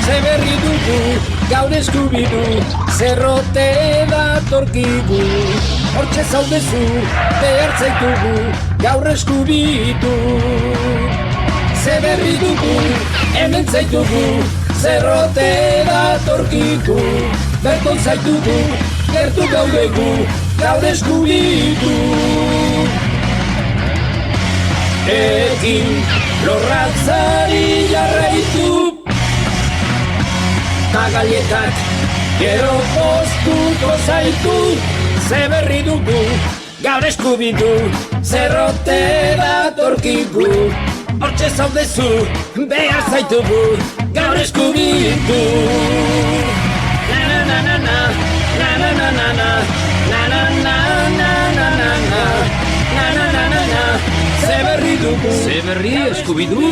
ze berri dugu, gaur eskubidu, zerrote datorkigu. Hortxe zaudezu, behar zaitugu, gaur eskubidu. Ze berri dugu, hemen zaitugu, zerrote datorkigu. Berton zaitugu, gertu gaudegu, gaur eskubidu. Ekin lorratzari jarraitu, magalietak gero poztuko zaitu. Ze berri dugu, gaur eskubidu, zerrote datorkigu. Hortxe zaudezu, behar zaitugu, gaur eskubidu. Na-na-na-na-na, na-na-na-na-na, na-na-na-na-na-na, na-na-na-na-na. Ze berri dugu, ze berri eskubidu.